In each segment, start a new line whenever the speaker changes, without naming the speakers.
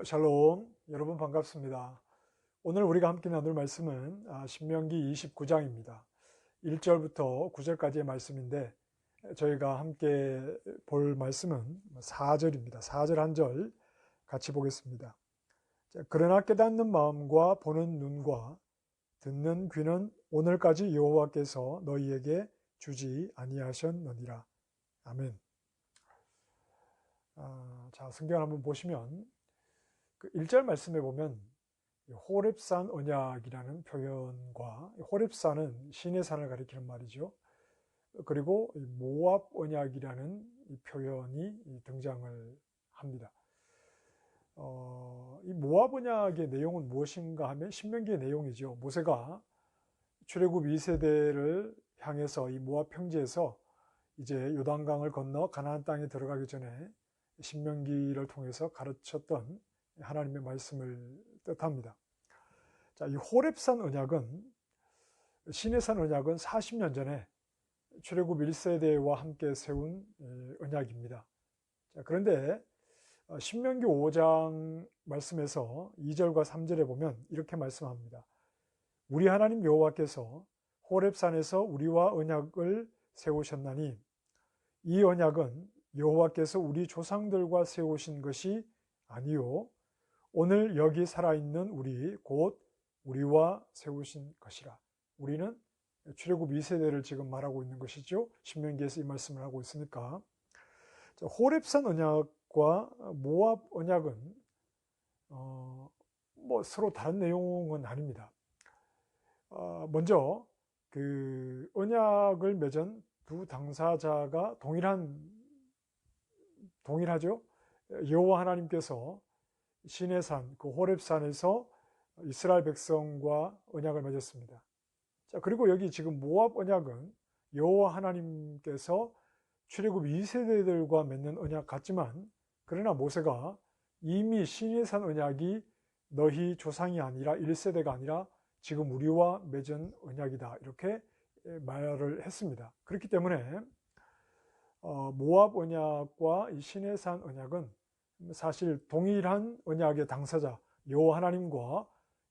샬롬, 여러분 반갑습니다. 오늘 우리가 함께 나눌 말씀은 신명기 29장입니다. 1절부터 9절까지의 말씀인데 저희가 함께 볼 말씀은 4절입니다. 4절 한 절 같이 보겠습니다. 그러나 깨닫는 마음과 보는 눈과 듣는 귀는 오늘까지 여호와께서 너희에게 주지 아니하셨느니라. 아멘. 자, 성경을 한번 보시면 그 1절 말씀에 보면 호렙산 언약이라는 표현과, 호렙산은 신의 산을 가리키는 말이죠. 그리고 모압 언약이라는 이 표현이 등장을 합니다. 이 모압 언약의 내용은 무엇인가 하면 신명기의 내용이죠. 모세가 출애굽 2세대를 향해서 이 모압 평지에서 이제 요단강을 건너 가나안 땅에 들어가기 전에 신명기를 통해서 가르쳤던 하나님의 말씀을 뜻합니다. 자, 이 호렙산 언약은, 시내산 언약은 40년 전에 출애굽 1세대와 함께 세운 언약입니다. 자, 그런데 신명기 5장 말씀에서 2절과 3절에 보면 이렇게 말씀합니다. 우리 하나님 여호와께서 호렙산에서 우리와 언약을 세우셨나니 이 언약은 여호와께서 우리 조상들과 세우신 것이 아니요 오늘 여기 살아있는 우리 곧 우리와 세우신 것이라. 우리는 출애굽 2세대를 지금 말하고 있는 것이죠. 신명기에서 이 말씀을 하고 있으니까. 호렙산 언약과 모압 언약은 서로 다른 내용은 아닙니다. 먼저 그 언약을 맺은 두 당사자가 동일하죠. 여호와 하나님께서 시내산, 그 호렙산에서 이스라엘 백성과 언약을 맺었습니다. 자, 그리고 여기 지금 모압 언약은 여호와 하나님께서 출애굽 2세대들과 맺는 언약 같지만, 그러나 모세가 이미 시내산 언약이 너희 조상이 아니라 1세대가 아니라 지금 우리와 맺은 언약이다, 이렇게 말을 했습니다. 그렇기 때문에 모압 언약과 이 시내산 언약은 사실 동일한 언약의 당사자 여호와 하나님과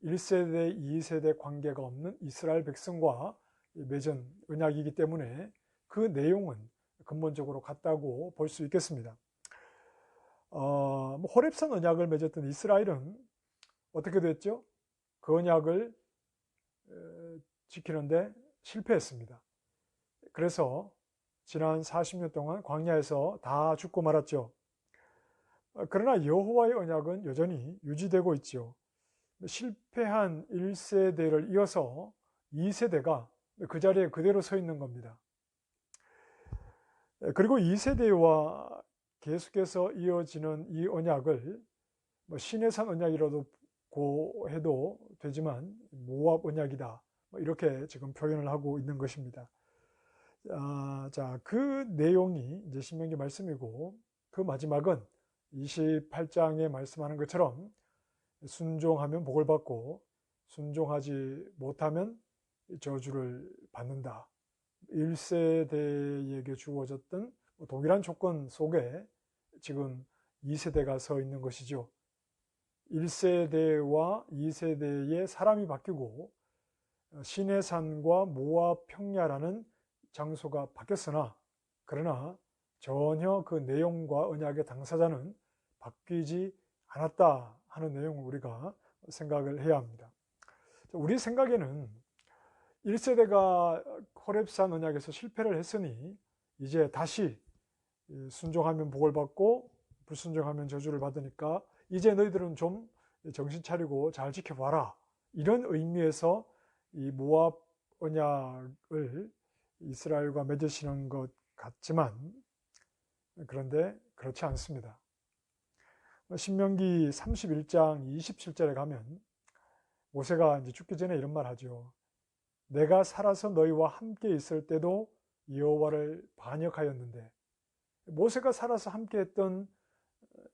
1세대, 2세대 관계가 없는 이스라엘 백성과 맺은 언약이기 때문에 그 내용은 근본적으로 같다고 볼 수 있겠습니다. 호렙산 언약을 맺었던 이스라엘은 어떻게 됐죠? 그 언약을 지키는데 실패했습니다. 그래서 지난 40년 동안 광야에서 다 죽고 말았죠. 그러나 여호와의 언약은 여전히 유지되고 있죠. 실패한 1세대를 이어서 2세대가 그 자리에 그대로 서 있는 겁니다. 그리고 2세대와 계속해서 이어지는 이 언약을 시내산 언약이라도 해도 되지만 모압 언약이다, 이렇게 지금 표현을 하고 있는 것입니다. 자, 그 내용이 이제 신명기 말씀이고, 그 마지막은 28장에 말씀하는 것처럼 순종하면 복을 받고 순종하지 못하면 저주를 받는다. 1세대에게 주어졌던 동일한 조건 속에 지금 2세대가 서 있는 것이죠. 1세대와 2세대의 사람이 바뀌고 시내산과 모압 평야라는 장소가 바뀌었으나, 그러나 전혀 그 내용과 언약의 당사자는 바뀌지 않았다 하는 내용을 우리가 생각을 해야 합니다. 우리 생각에는 1세대가 호렙산 언약에서 실패를 했으니 이제 다시 순종하면 복을 받고 불순종하면 저주를 받으니까 이제 너희들은 좀 정신 차리고 잘 지켜봐라, 이런 의미에서 이 모압 언약을 이스라엘과 맺으시는 것 같지만, 그런데 그렇지 않습니다. 신명기 31장 27절에 가면 모세가 이제 죽기 전에 이런 말 하죠. 내가 살아서 너희와 함께 있을 때도 여호와를 반역하였는데, 모세가 살아서 함께 했던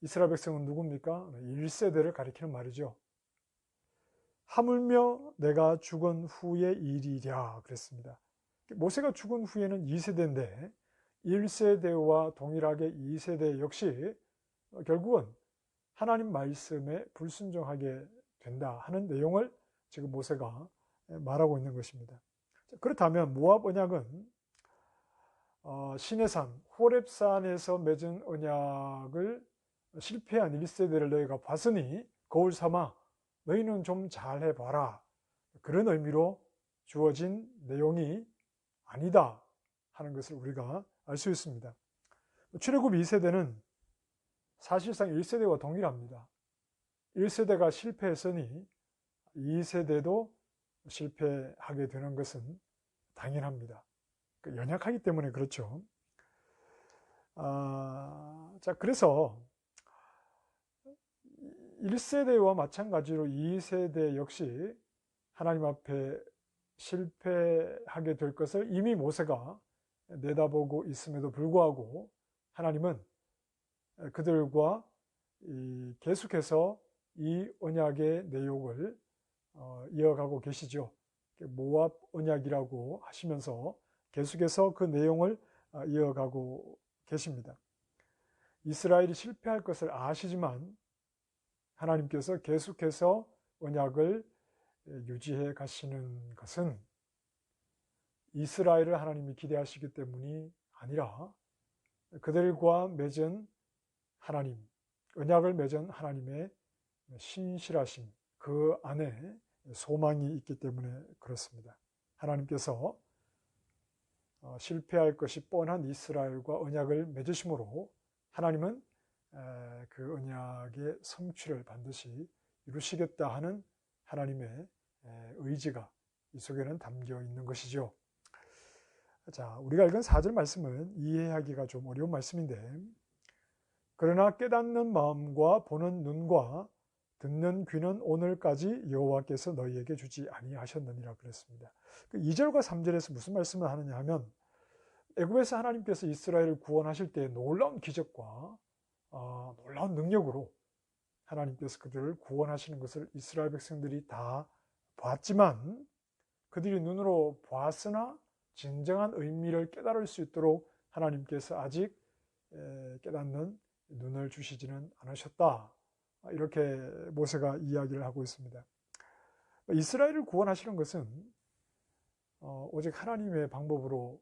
이스라엘 백성은 누굽니까? 1세대를 가리키는 말이죠. 하물며 내가 죽은 후의 일이랴 그랬습니다. 모세가 죽은 후에는 2세대인데 1세대와 동일하게 2세대 역시 결국은 하나님 말씀에 불순종하게 된다 하는 내용을 지금 모세가 말하고 있는 것입니다. 그렇다면 모압 언약은 시내산 호렙산에서 맺은 언약을 실패한 1세대를 너희가 봤으니 거울 삼아 너희는 좀 잘해봐라, 그런 의미로 주어진 내용이 아니다 하는 것을 우리가 알 수 있습니다. 출애굽 2세대는 사실상 1세대와 동일합니다. 1세대가 실패했으니 2세대도 실패하게 되는 것은 당연합니다. 연약하기 때문에 그렇죠. 자, 그래서 1세대와 마찬가지로 2세대 역시 하나님 앞에 실패하게 될 것을 이미 모세가 내다보고 있음에도 불구하고 하나님은 그들과 계속해서 이 언약의 내용을 이어가고 계시죠. 모압 언약이라고 하시면서 계속해서 그 내용을 이어가고 계십니다. 이스라엘이 실패할 것을 아시지만 하나님께서 계속해서 언약을 유지해 가시는 것은 이스라엘을 하나님이 기대하시기 때문이 아니라 그들과 맺은 하나님, 언약을 맺은 하나님의 신실하심, 그 안에 소망이 있기 때문에 그렇습니다. 하나님께서 실패할 것이 뻔한 이스라엘과 언약을 맺으심으로 하나님은 그 언약의 성취를 반드시 이루시겠다 하는 하나님의 의지가 이 속에는 담겨 있는 것이죠. 자, 우리가 읽은 4절 말씀은 이해하기가 좀 어려운 말씀인데, 그러나 깨닫는 마음과 보는 눈과 듣는 귀는 오늘까지 여호와께서 너희에게 주지 아니하셨느니라 그랬습니다. 2절과 3절에서 무슨 말씀을 하느냐 하면, 애굽에서 하나님께서 이스라엘을 구원하실 때 놀라운 기적과 놀라운 능력으로 하나님께서 그들을 구원하시는 것을 이스라엘 백성들이 다 봤지만, 그들이 눈으로 보았으나 진정한 의미를 깨달을 수 있도록 하나님께서 아직 깨닫는 눈을 주시지는 않으셨다, 이렇게 모세가 이야기를 하고 있습니다. 이스라엘을 구원하시는 것은 오직 하나님의 방법으로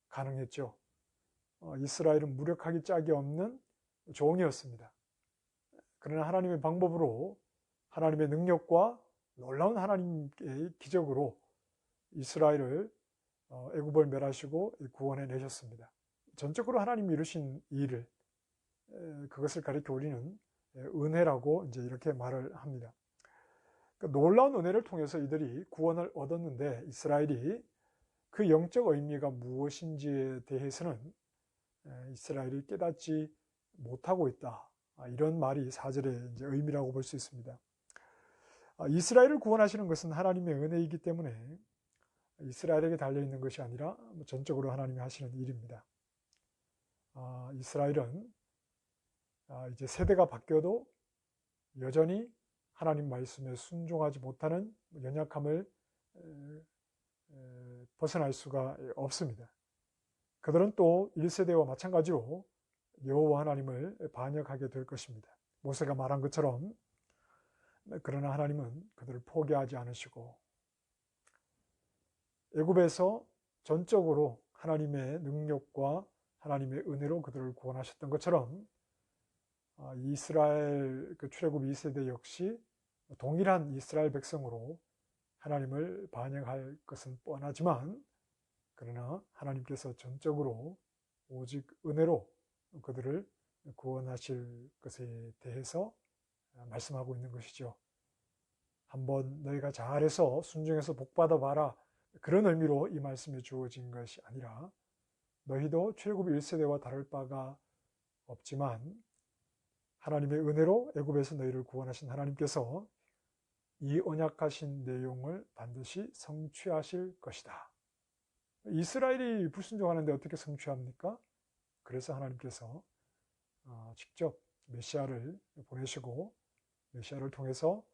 가능했죠. 이스라엘은 무력하기 짝이 없는 종이었습니다. 그러나 하나님의 방법으로, 하나님의 능력과 놀라운 하나님의 기적으로 이스라엘을 애굽을 멸하시고 구원해 내셨습니다. 전적으로 하나님이 이루신 일을, 그것을 가리켜 우리는 은혜라고 이제 이렇게 말을 합니다. 그러니까 놀라운 은혜를 통해서 이들이 구원을 얻었는데, 이스라엘이 그 영적 의미가 무엇인지에 대해서는 이스라엘이 깨닫지 못하고 있다, 이런 말이 4절의 이제 의미라고 볼 수 있습니다. 이스라엘을 구원하시는 것은 하나님의 은혜이기 때문에 이스라엘에게 달려있는 것이 아니라 전적으로 하나님이 하시는 일입니다. 이스라엘은 이제 세대가 바뀌어도 여전히 하나님 말씀에 순종하지 못하는 연약함을 벗어날 수가 없습니다. 그들은 또 1세대와 마찬가지로 여호와 하나님을 반역하게 될 것입니다. 모세가 말한 것처럼, 그러나 하나님은 그들을 포기하지 않으시고 애굽에서 전적으로 하나님의 능력과 하나님의 은혜로 그들을 구원하셨던 것처럼 이스라엘 출애굽 2세대 역시 동일한 이스라엘 백성으로 하나님을 반역할 것은 뻔하지만, 그러나 하나님께서 전적으로 오직 은혜로 그들을 구원하실 것에 대해서 말씀하고 있는 것이죠. 한번 너희가 잘해서 순종해서 복받아 봐라, 그런 의미로 이 말씀이 주어진 것이 아니라, 너희도 출애굽 1세대와 다를 바가 없지만 하나님의 은혜로 애굽에서 너희를 구원하신 하나님께서 이 언약하신 내용을 반드시 성취하실 것이다. 이스라엘이 불순종하는데 어떻게 성취합니까? 그래서 하나님께서 직접 메시아를 보내시고, 메시아를 통해서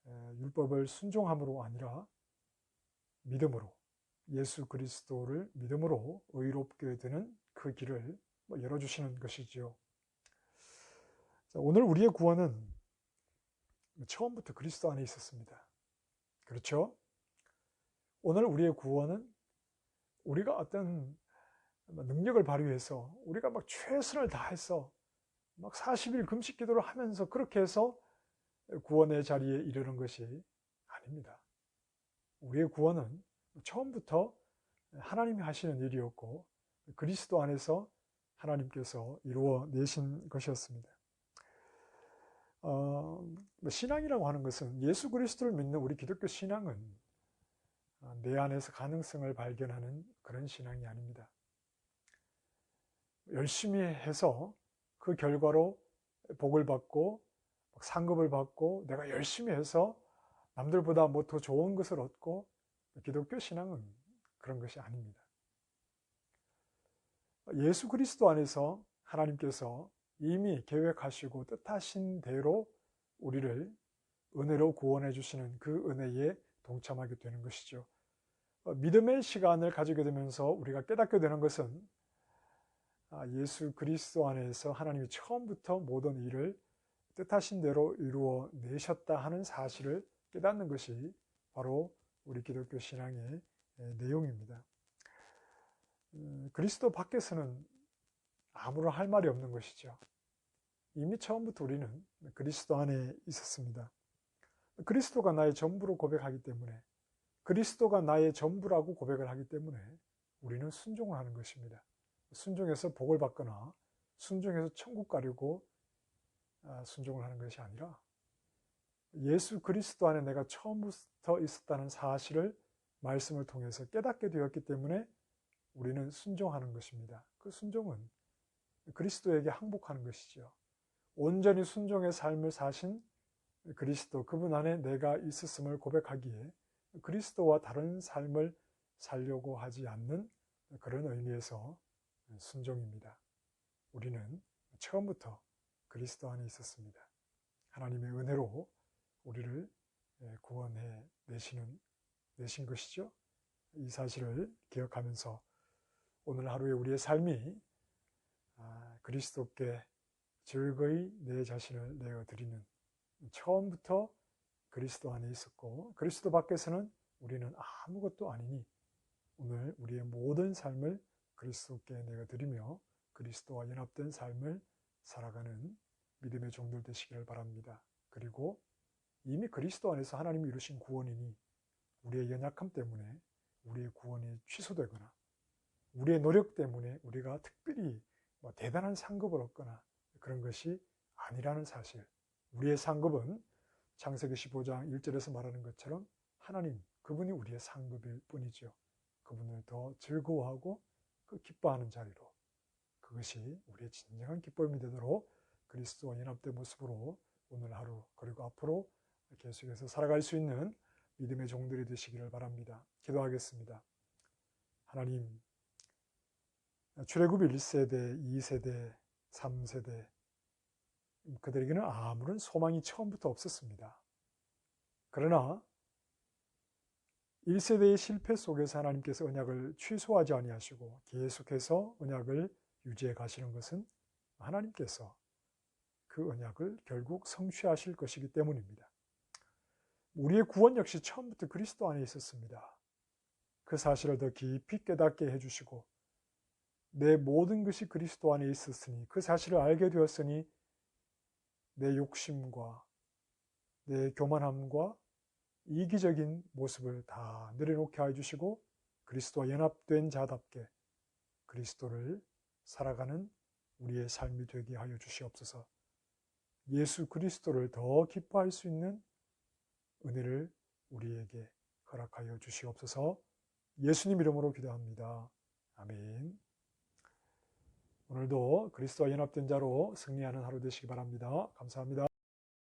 율법을 순종함으로 아니라 믿음으로, 예수 그리스도를 믿음으로 의롭게 되는 그 길을 열어주시는 것이지요. 오늘 우리의 구원은 처음부터 그리스도 안에 있었습니다. 그렇죠? 오늘 우리의 구원은 우리가 어떤 능력을 발휘해서 우리가 막 최선을 다해서 막 40일 금식 기도를 하면서 그렇게 해서 구원의 자리에 이르는 것이 아닙니다. 우리의 구원은 처음부터 하나님이 하시는 일이었고 그리스도 안에서 하나님께서 이루어 내신 것이었습니다. 신앙이라고 하는 것은 예수 그리스도를 믿는 우리 기독교 신앙은 내 안에서 가능성을 발견하는 그런 신앙이 아닙니다. 열심히 해서 그 결과로 복을 받고 상급을 받고 내가 열심히 해서 남들보다 뭐 더 좋은 것을 얻고, 기독교 신앙은 그런 것이 아닙니다. 예수 그리스도 안에서 하나님께서 이미 계획하시고 뜻하신 대로 우리를 은혜로 구원해 주시는 그 은혜에 동참하게 되는 것이죠. 믿음의 시간을 가지게 되면서 우리가 깨닫게 되는 것은 예수 그리스도 안에서 하나님이 처음부터 모든 일을 뜻하신 대로 이루어 내셨다 하는 사실을 깨닫는 것이 바로 우리 기독교 신앙의 내용입니다. 그리스도 밖에서는 아무런 할 말이 없는 것이죠. 이미 처음부터 우리는 그리스도 안에 있었습니다. 그리스도가 나의 전부로 고백하기 때문에, 그리스도가 나의 전부라고 고백을 하기 때문에 우리는 순종을 하는 것입니다. 순종해서 복을 받거나 순종해서 천국 가려고 순종을 하는 것이 아니라 예수 그리스도 안에 내가 처음부터 있었다는 사실을 말씀을 통해서 깨닫게 되었기 때문에 우리는 순종하는 것입니다. 그 순종은 그리스도에게 항복하는 것이죠. 온전히 순종의 삶을 사신 그리스도, 그분 안에 내가 있었음을 고백하기에 그리스도와 다른 삶을 살려고 하지 않는 그런 의미에서 순종입니다. 우리는 처음부터 그리스도 안에 있었습니다. 하나님의 은혜로 우리를 구원해 내신 것이죠. 이 사실을 기억하면서 오늘 하루에 우리의 삶이 그리스도께 즐거이 내 자신을 내어드리는, 처음부터 그리스도 안에 있었고 그리스도 밖에서는 우리는 아무것도 아니니 오늘 우리의 모든 삶을 그리스도께 내어드리며 그리스도와 연합된 삶을 살아가는 믿음의 종들 되시기를 바랍니다. 그리고 이미 그리스도 안에서 하나님이 이루신 구원이니 우리의 연약함 때문에 우리의 구원이 취소되거나 우리의 노력 때문에 우리가 특별히 대단한 상급을 얻거나 그런 것이 아니라는 사실, 우리의 상급은 창세기 15장 1절에서 말하는 것처럼 하나님, 그분이 우리의 상급일 뿐이죠. 그분을 더 즐거워하고 그 기뻐하는 자리로, 그것이 우리의 진정한 기쁨이 되도록 그리스도와 연합된 모습으로 오늘 하루 그리고 앞으로 계속해서 살아갈 수 있는 믿음의 종들이 되시기를 바랍니다. 기도하겠습니다. 하나님, 출애굽 1세대, 2세대, 3세대 그들에게는 아무런 소망이 처음부터 없었습니다. 그러나 1세대의 실패 속에서 하나님께서 언약을 취소하지 아니하시고 계속해서 언약을 유지해 가시는 것은 하나님께서 그 언약을 결국 성취하실 것이기 때문입니다. 우리의 구원 역시 처음부터 그리스도 안에 있었습니다. 그 사실을 더 깊이 깨닫게 해주시고 내 모든 것이 그리스도 안에 있었으니, 그 사실을 알게 되었으니 내 욕심과 내 교만함과 이기적인 모습을 다 내려놓게 해주시고 그리스도와 연합된 자답게 그리스도를 살아가는 우리의 삶이 되게 하여 주시옵소서. 예수 그리스도를 더 기뻐할 수 있는 은혜를 우리에게 허락하여 주시옵소서. 예수님 이름으로 기도합니다. 아멘. 오늘도 그리스도와 연합된 자로 승리하는 하루 되시기 바랍니다. 감사합니다.